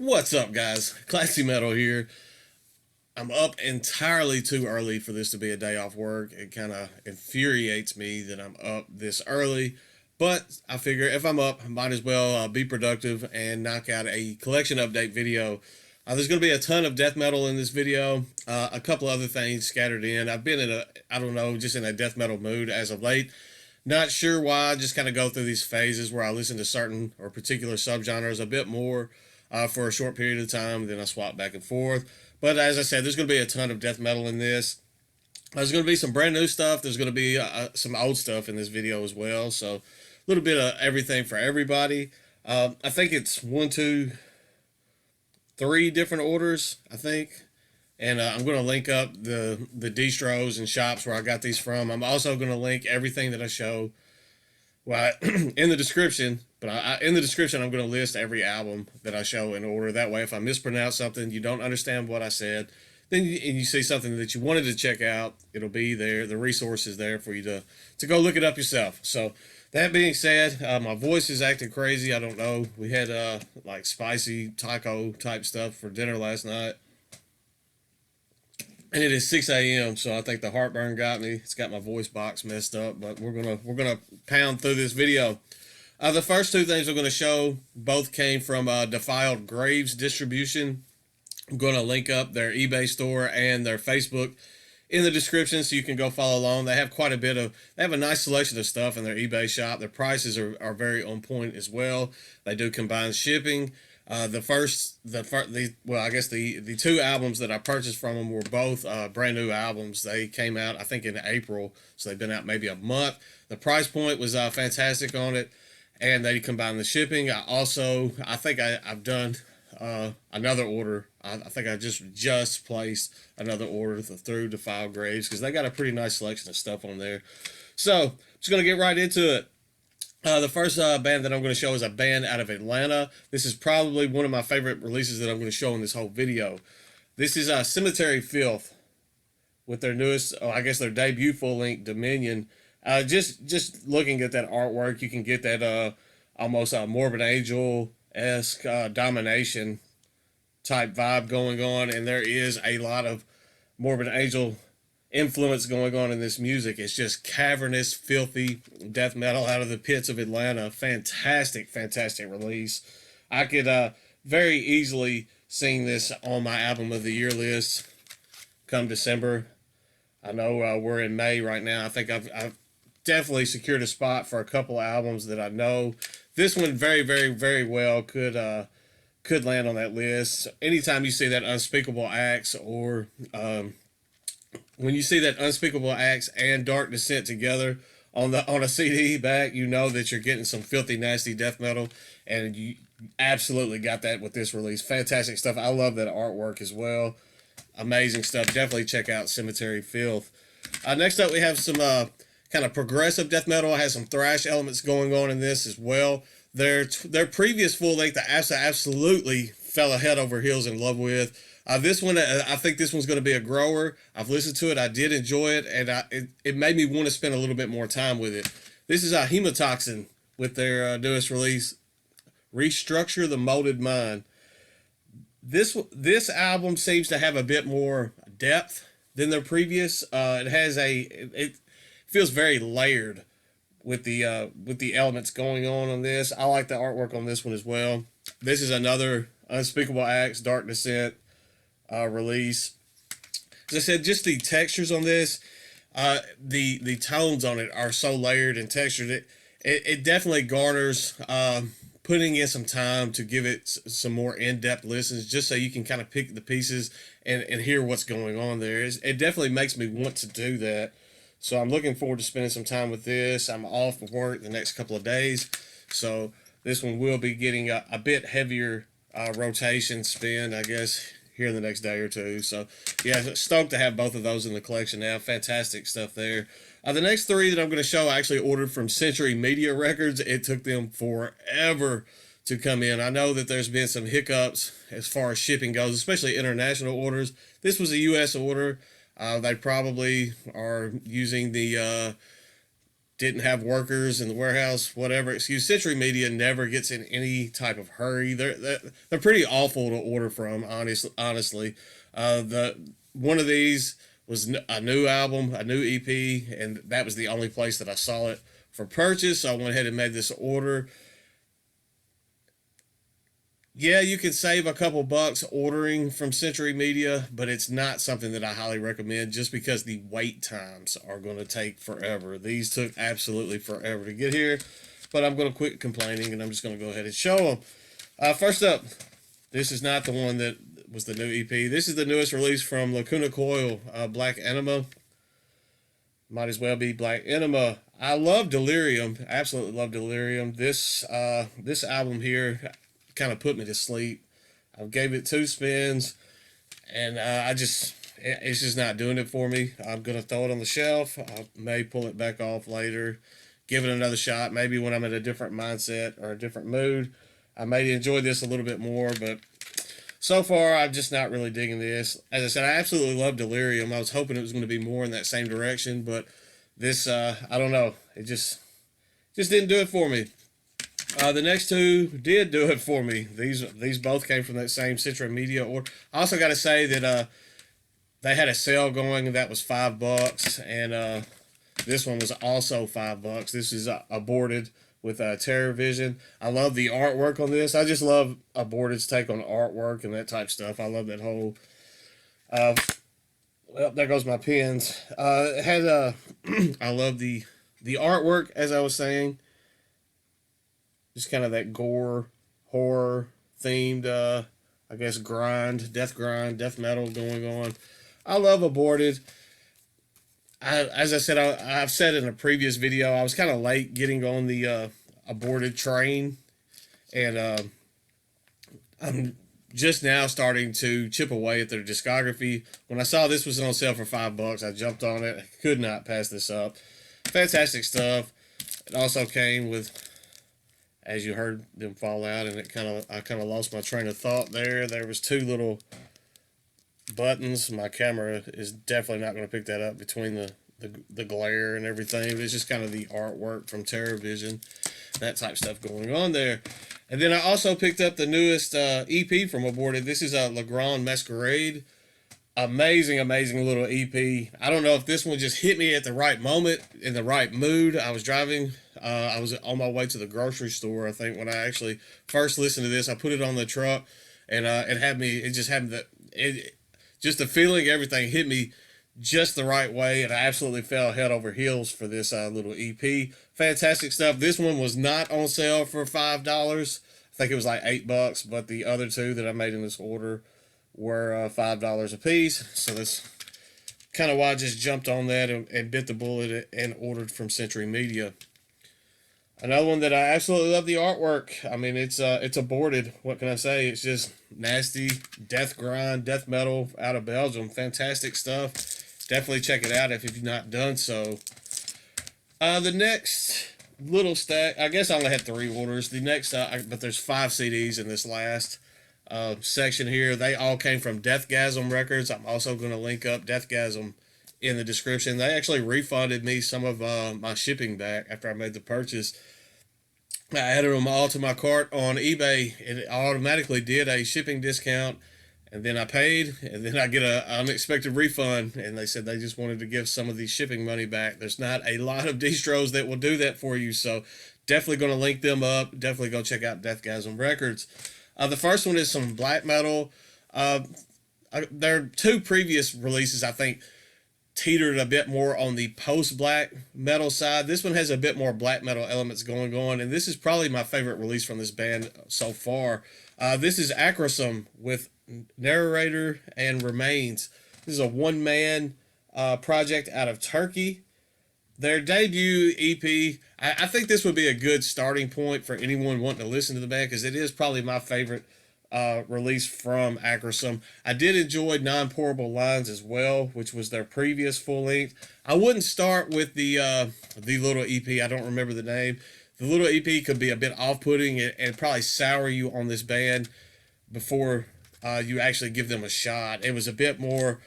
What's up, guys? Classy Metal here. I'm up entirely too early for this to be a day off work. It kind of infuriates me that I'm up this early, but I figure if I'm up, I might as well be productive and knock out a collection update video. There's going to be a ton of death metal in this video, a couple other things scattered in. I've been in I don't know, just in a death metal mood as of late. Not sure why, I just kind of go through these phases where I listen to certain or particular subgenres a bit more for a short period of time, then I swap back and forth. But as I said, there's going to be a ton of death metal in this. There's going to be some brand new stuff. There's going to be some old stuff in this video as well. So a little bit of everything for everybody. I think it's one, two, three different orders, I think. And I'm going to link up the distros and shops where I got these from. I'm also going to link everything that I show in the description. But in the description, I'm going to list every album that I show in order. That way, if I mispronounce something, you don't understand what I said, then you see something that you wanted to check out, it'll be there. The resource is there for you to go look it up yourself. So that being said, my voice is acting crazy. I don't know. We had like spicy taco type stuff for dinner last night. And it is 6 a.m., so I think the heartburn got me. It's got my voice box messed up, but we're gonna pound through this video. The first two things I'm going to show both came from Defiled Graves Distribution. I'm going to link up their eBay store and their Facebook in the description so you can go follow along. They have quite a bit of, they have a nice selection of stuff in their eBay shop. Their prices are very on point as well. They do combined shipping. I guess the two albums that I purchased from them were both brand new albums. They came out, I think, in April, so they've been out maybe a month. The price point was fantastic on it, and they combine the shipping. I think I've done another order. I think I just placed another order through Defiled Graves because they got a pretty nice selection of stuff on there. So, just going to get right into it. The first band that I'm going to show is a band out of Atlanta. This is probably one of my favorite releases that I'm going to show in this whole video. This is Cemetery Filth with their newest, I guess their debut full-length Dominion. Just looking at that artwork, you can get that almost Morbid Angel-esque domination type vibe going on, and there is a lot of Morbid Angel influence going on in this music. It's just cavernous, filthy death metal out of the pits of Atlanta. Fantastic release. I could very easily sing this on my album of the year list come December. I know we're in May right now. I think I've definitely secured a spot for a couple albums that I know. This one very well could land on that list. Anytime you see that Unspeakable Acts or when you see that Unspeakable Acts and Dark Descent together on a CD back, you know that you're getting some filthy, nasty death metal, and you absolutely got that with this release. Fantastic stuff. I love that artwork as well. Amazing stuff. Definitely check out Cemetery Filth. Next up, we have some kind of progressive death metal. It has some thrash elements going on in this as well. Their previous full length, I absolutely fell head over heels in love with. This one, I think this one's going to be a grower. I've listened to it. I did enjoy it, and it made me want to spend a little bit more time with it. This is Hemotoxin with their newest release, Restructure the Molded Mind. This album seems to have a bit more depth than their previous. It feels very layered with the elements going on this. I like the artwork on this one as well. This is another Unspeakable Acts, Dark Descent release. As I said, just the textures on this, the tones on it are so layered and textured. It definitely garners putting in some time to give it some more in-depth listens, just so you can kind of pick the pieces and hear what's going on there. It definitely makes me want to do that. So I'm looking forward to spending some time with this. I'm off of work the next couple of days, so this one will be getting a bit heavier rotation spin, I guess, here in the next day or two. So yeah, stoked to have both of those in the collection now. Fantastic stuff there. The next three that I'm going to show I actually ordered from Century Media Records. It took them forever to come in. I know that there's been some hiccups as far as shipping goes, especially international orders. This was a U.S. order. They probably are using the didn't have workers in the warehouse, whatever excuse. Century Media never gets in any type of hurry. They're pretty awful to order from, honestly. The one of these was a new album, a new EP, and that was the only place that I saw it for purchase. So I went ahead and made this order. Yeah, you can save a couple bucks ordering from Century Media, but it's not something that I highly recommend just because the wait times are going to take forever. These took absolutely forever to get here, but I'm going to quit complaining and I'm just going to go ahead and show them. First up, this is not the one that was the new EP. This is the newest release from Lacuna Coil, Black Anima. Might as well be Black Anima. I love Delirium, absolutely love Delirium. This album here kind of put me to sleep. I gave it 2 spins, and it's just not doing it for me. I'm gonna throw it on the shelf. I may pull it back off later, give it another shot. Maybe when I'm in a different mindset or a different mood, I may enjoy this a little bit more. But so far, I'm just not really digging this. As I said, I absolutely love Delirium. I was hoping it was going to be more in that same direction, but this, I don't know. It just didn't do it for me. The next 2 did do it for me. These both came from that same Century Media order. I also got to say that they had a sale going that was $5, and this one was also $5. This is Aborted with Terrorvision. I love the artwork on this. I just love Aborted's take on artwork and that type of stuff. I love that whole. Well, there goes my pins. It had I love the artwork, as I was saying. Just kind of that gore, horror themed, I guess, death metal going on. I love Aborted. As I said, I've said in a previous video, I was kind of late getting on the Aborted train, and I'm just now starting to chip away at their discography. When I saw this was on sale for $5, I jumped on it. I could not pass this up. Fantastic stuff. It also came with, as you heard them fall out, and I kind of lost my train of thought there. There was 2 little buttons. My camera is definitely not going to pick that up between the glare and everything. It's just kind of the artwork from Terrorvision, that type of stuff going on there. And then I also picked up the newest EP from Aborted. This is a Grande Mascarade. Amazing little EP. I don't know if this one just hit me at the right moment, in the right mood. I was driving. I was on my way to the grocery store, I think, when I actually first listened to this. I put it on the truck, and just the feeling, everything hit me just the right way, and I absolutely fell head over heels for this little EP. Fantastic stuff. This one was not on sale for $5. I think it was like $8, but the other 2 that I made in this order were $5 a piece. So that's kind of why I just jumped on that and bit the bullet and ordered from Century Media. Another one that I absolutely love the artwork. I mean, it's Aborted. What can I say? It's just nasty death metal out of Belgium. Fantastic stuff. Definitely check it out if you've not done so. The next little stack, I guess I only had 3 orders. The next, but there's 5 CDs in this last section here. They all came from Deathgasm Records. I'm also going to link up Deathgasm in the description. They actually refunded me some of my shipping back after I made the purchase. I added them all to my cart on eBay, and it automatically did a shipping discount, and then I paid, and then I get an unexpected refund, and they said they just wanted to give some of the shipping money back. There's not a lot of distros that will do that for you, so definitely going to link them up. Definitely go check out Deathgasm Records. The first one is some black metal. Their 2 previous releases, I think, teetered a bit more on the post-black metal side. This one has a bit more black metal elements going on, and this is probably my favorite release from this band so far. This is Acrosome with Narrator and Remains. This is a one-man project out of Turkey. Their debut EP, I think this would be a good starting point for anyone wanting to listen to the band, because it is probably my favorite release from Acrosome. I did enjoy Non-Pourable Lines as well, which was their previous full length. I wouldn't start with the little EP. I don't remember the name. The little EP could be a bit off-putting and probably sour you on this band before you actually give them a shot. It was a bit more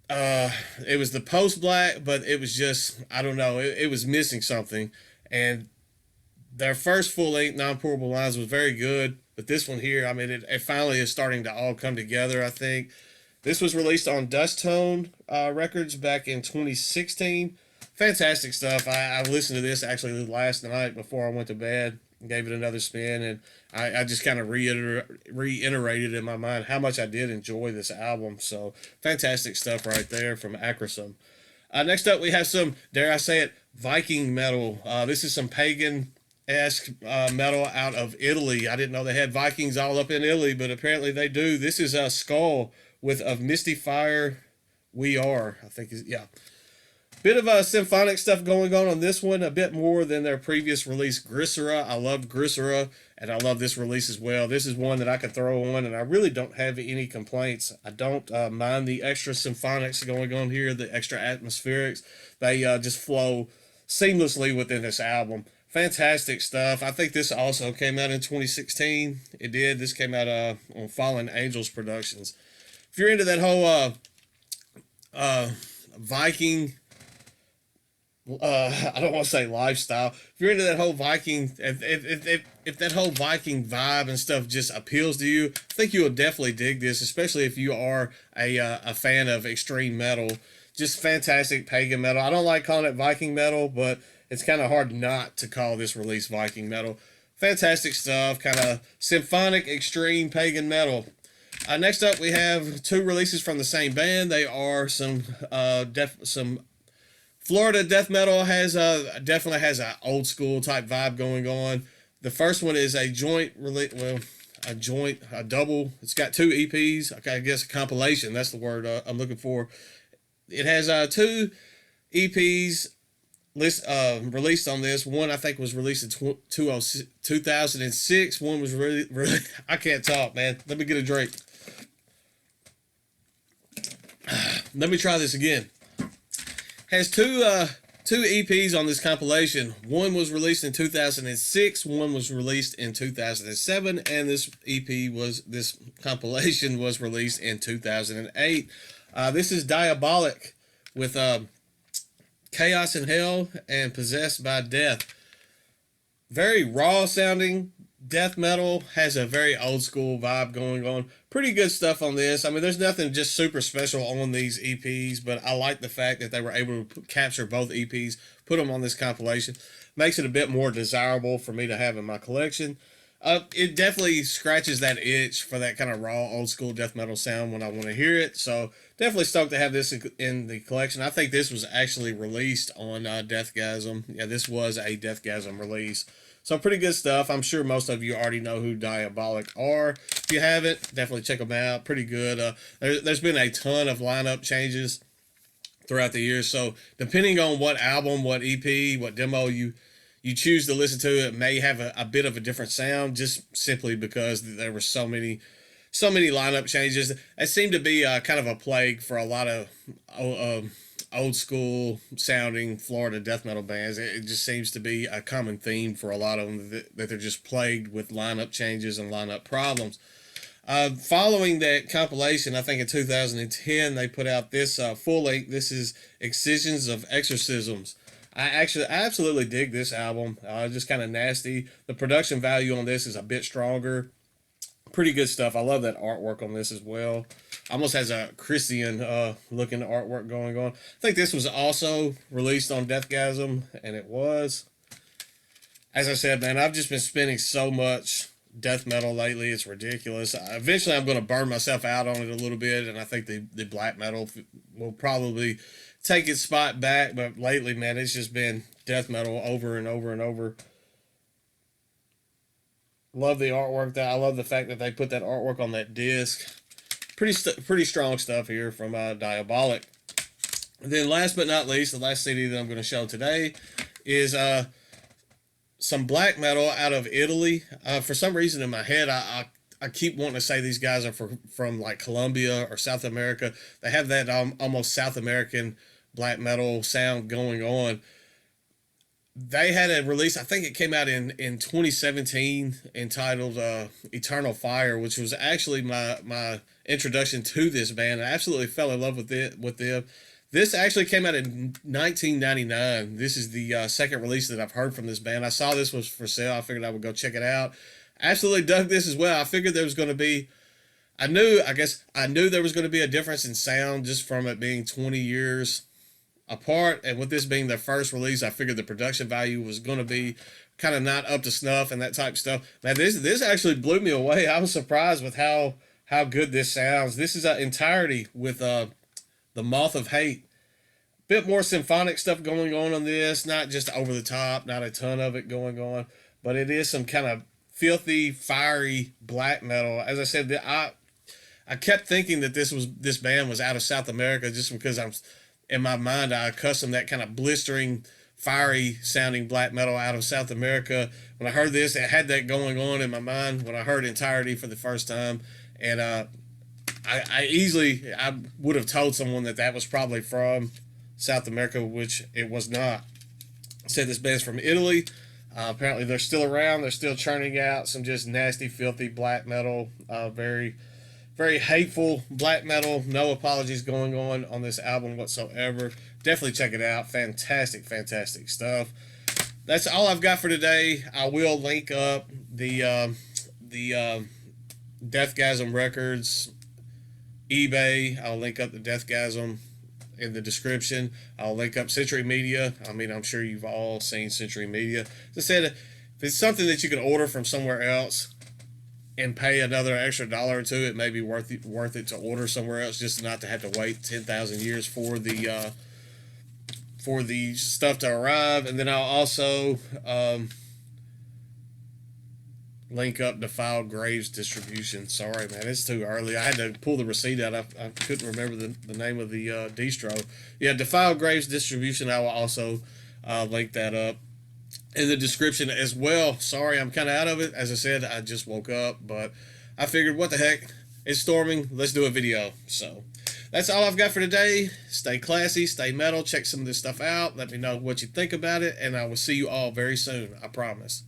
it was the post black, but it was just, I don't know, it was missing something. And their first full length non pourable lines was very good, but this one here, I mean, it finally is starting to all come together. I think this was released on Dust Tone Records back in 2016. Fantastic stuff. I listened to this actually last night before I went to bed. Gave it another spin, and I just kind of reiterated in my mind how much I did enjoy this album. So fantastic stuff right there from Acrosome. Next up, we have some, dare I say it, Viking metal. This is some pagan-esque metal out of Italy. I didn't know they had Vikings all up in Italy, but apparently they do. This is Skoll with Of Misty Fire We Are, I think is, yeah. Bit of symphonic stuff going on this one, a bit more than their previous release, Grisera. I love Grisera, and I love this release as well. This is one that I could throw on, and I really don't have any complaints. I don't mind the extra symphonics going on here, the extra atmospherics. They just flow seamlessly within this album. Fantastic stuff. I think this also came out in 2016. It did. This came out on Fallen Angels Productions. If you're into that whole Viking... I don't want to say lifestyle. If you're into that whole Viking, if that whole Viking vibe and stuff just appeals to you, I think you will definitely dig this, especially if you are a fan of extreme metal. Just fantastic pagan metal. I don't like calling it Viking metal, but it's kind of hard not to call this release Viking metal. Fantastic stuff, kind of symphonic extreme pagan metal. Next up, we have two releases from the same band. They are some Florida death metal definitely has an old school type vibe going on. The first one is a double. It's got two EPs. I guess a compilation. That's the word I'm looking for. It has two EPs released on this. One I think was released in 2006. One was really I can't talk, man. Let me get a drink. Let me try this again. Has two EPs on this compilation. One was released in 2006, one was released in 2007, and this compilation was released in 2008. This is Diabolic with Chaos in Hell and Possessed by Death. Very raw sounding death metal, has a very old school vibe going on. Pretty good stuff on this. I mean, there's nothing just super special on these EPs, but I like the fact that they were able to capture both EPs, put them on this compilation. Makes it a bit more desirable for me to have in my collection. It definitely scratches that itch for that kind of raw old school death metal sound when I want to hear it. So definitely stoked to have this in the collection. I think this was actually released on Deathgasm. Yeah, this was a Deathgasm release. So pretty good stuff. I'm sure most of you already know who Diabolic are. If you haven't, definitely check them out. Pretty good. There's been a ton of lineup changes throughout the years. So depending on what album, what EP, what demo you choose to listen to, it may have a bit of a different sound, just simply because there were so many lineup changes. It seemed to be kind of a plague for a lot of old school sounding Florida death metal bands. It just seems to be a common theme for a lot of them, that they're just plagued with lineup changes and lineup problems. Following that compilation, I think in 2010, they put out this full length. This is Excisions of Exorcisms. I absolutely dig this album. Just kind of nasty. The production value on this is a bit stronger. Pretty good stuff. I love that artwork on this as well. Almost has a Christian looking artwork going on. I think this was also released on Deathgasm, and it was. As I said, man, I've just been spinning so much death metal lately. It's ridiculous. Eventually, I'm going to burn myself out on it a little bit, and I think the black metal will probably take its spot back. But lately, man, it's just been death metal over and over and over. Love the artwork. I love the fact that they put that artwork on that disc. Pretty strong stuff here from Diabolic. And then last but not least, the last CD that I'm going to show today is some black metal out of Italy. For some reason in my head, I keep wanting to say these guys are from like Colombia or South America. They have that almost South American black metal sound going on. they had a release, I think it came out in 2017, entitled Eternal Fire, which was actually my introduction to this band. I absolutely fell in love with them. This actually came out in 1999. This is the second release that I've heard from this band. I saw this was for sale. I figured I would go check it out. Absolutely dug this as well. I figured there was going to be, I knew there was going to be a difference in sound just from it being 20 years apart, and with this being their first release, I figured the production value was going to be kind of not up to snuff and that type of stuff. Man, this actually blew me away. I was surprised with how good this sounds. This is an entirety with the Moth of Hate. Bit more symphonic stuff going on this, not just over the top, not a ton of it going on, but it is some kind of filthy, fiery black metal. As I said, I kept thinking that this band was out of South America just because in my mind, I accustomed that kind of blistering, fiery sounding black metal out of South America. When I heard this, it had that going on in my mind when I heard Entirety for the first time. And I would have told someone that was probably from South America, which it was not. I said this band's from Italy. Apparently they're still around. They're still churning out some just nasty, filthy black metal. Very, very hateful black metal. No apologies going on this album whatsoever. Definitely check it out. Fantastic, fantastic stuff. That's all I've got for today. I will link up the Deathgasm Records eBay. I'll link up the Deathgasm in the description. I'll link up Century Media. I mean, I'm sure you've all seen Century Media. As I said, if it's something that you can order from somewhere else and pay another extra $1 or $2, it may be worth it to order somewhere else, just not to have to wait 10,000 years for the stuff to arrive. And then I'll also link up Defiled Graves distribution. Sorry, man, it's too early. I had to pull the receipt out. I couldn't remember the name of the distro. Yeah, Defiled Graves distribution. I will also link that up in the description as well. Sorry, I'm kind of out of it. As I said, I just woke up, but I figured, what the heck? It's storming. Let's do a video. So that's all I've got for today. Stay classy, stay metal. Check some of this stuff out. Let me know what you think about it, and I will see you all very soon. I promise.